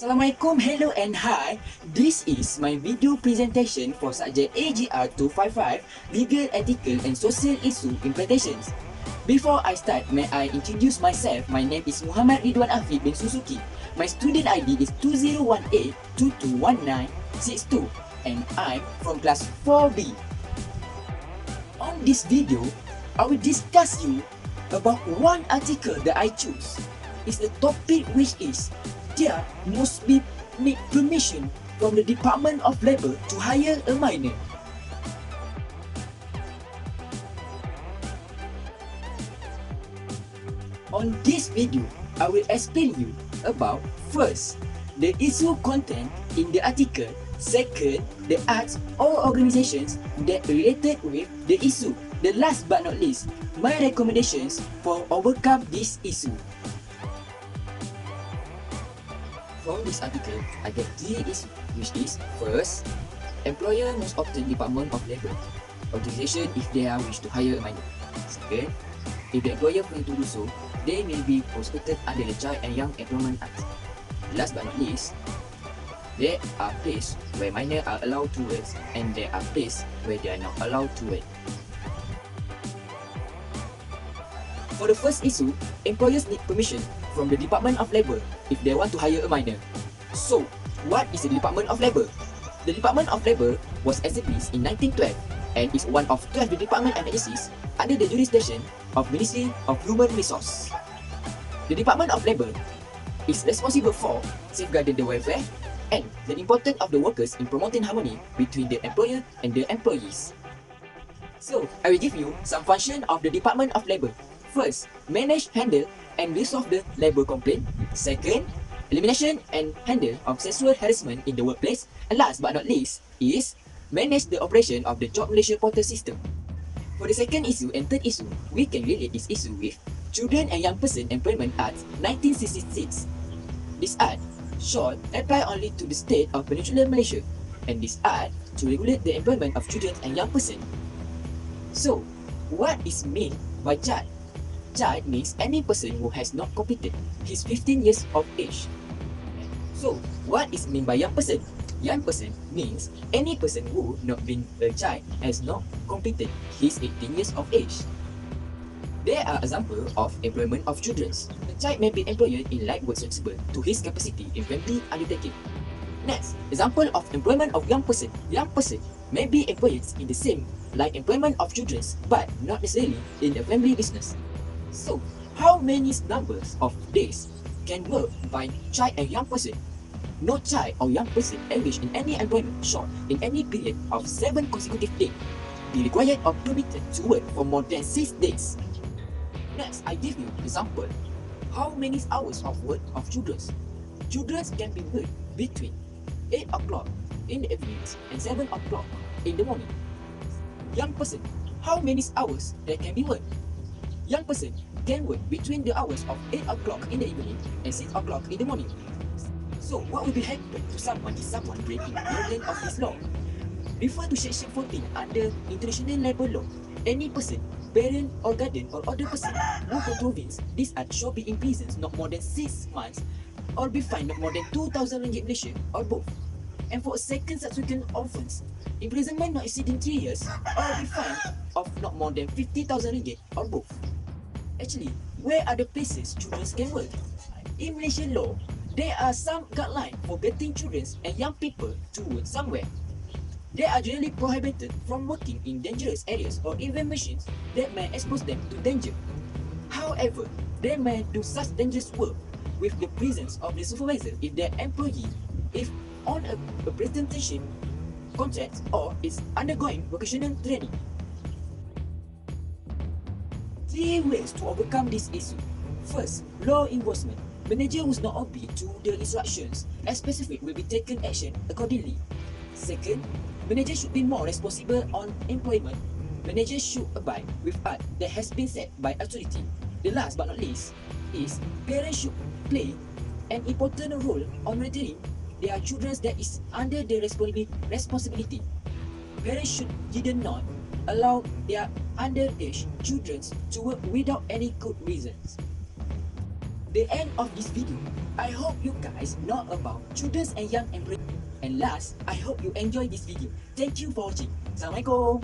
Assalamualaikum, hello and hi. This is my video presentation for subject AGR255 Legal, Ethical and Social Issue Implementations. Before I start, may I introduce myself. My name is Muhammad Ridwan Afif bin Suzuki. My student ID is 2018221962 and I'm from class 4B. On this video, I will discuss you about one article that I choose. It's the topic which is there must be need permission from the Department of Labour to hire a minor. On this video, I will explain you about first, the issue content in the article, second, the acts or organizations that related with the issue, the last but not least, my recommendations for overcome this issue. From this article, I get 3 issues, which is first, employer most often Department of Labour authorization if they are wish to hire a minor. Second, if the employer fail to do so, they may be prosecuted under the Child and Young Employment Act. Last but not least, there are places where minors are allowed to work and there are places where they are not allowed to work. For the first issue, employers need permission from the Department of Labour if they want to hire a minor. So, what is the Department of Labour? The Department of Labour was established in 1912 and is one of 12 department and agencies under the jurisdiction of Ministry of Human Resources. The Department of Labour is responsible for safeguarding the welfare and the importance of the workers in promoting harmony between the employer and the employees. So, I will give you some function of the Department of Labour. First, manage, handle and resolve the labour complaint. Second, elimination and handle of sexual harassment in the workplace. And last but not least is manage the operation of the Job Malaysia portal system. For the second issue and third issue, we can relate this issue with Children and Young Person Employment Act 1966. This act shall apply only to the state of Peninsular Malaysia, and this act to regulate the employment of children and young person. So, what is meant by child? Child means any person who has not completed his 15 years of age. So, what is meant by young person? Young person means any person who not been a child has not completed his 18 years of age. There are examples of employment of children. The child may be employed in light work suitable to his capacity in family undertaking. Next, example of employment of young person. Young person may be employed in the same like employment of children but not necessarily in a family business. So, how many numbers of days can work by child and young person? No child or young person engaged in any employment short in any period of 7 consecutive days be required or permitted to work for more than 6 days. Next, I give you example. How many hours of work of children? Children can be worked between 8 o'clock in the evening and 7 o'clock in the morning. Young person, how many hours that can be worked? Young person can work between the hours of 8 o'clock in the evening and 6 o'clock in the morning. So, what will be happen to someone if someone breaking the land of this law? Refer to section 14 under International Labour Law. Any person, parent or guardian or other person who contravenes this act shall be imprisoned not more than 6 months or be fined not more than 2,000 ringgit Malaysia or both. And for a second subsequent offence, imprisonment not exceeding 3 years or be fined of not more than 50,000 ringgit or both. Actually, where are the places children can work? In Malaysian law, there are some guidelines for getting children and young people to work somewhere. They are generally prohibited from working in dangerous areas or even machines that may expose them to danger. However, they may do such dangerous work with the presence of the supervisor if their employee is on a presentation contract or is undergoing vocational training. 3 ways to overcome this issue. First, law enforcement. Manager who does not obey to the instructions as specific will be taken action accordingly. Second, manager should be more responsible on employment. Manager should abide with act that has been set by authority. The last but not least is parents should play an important role on monitoring their children that is under their responsibility. Parents should not allow their underage children to work without any good reasons. the end of this video. I hope you guys know about children and young employees. And last, I hope you enjoy this video. Thank you for watching. Assalamualaikum.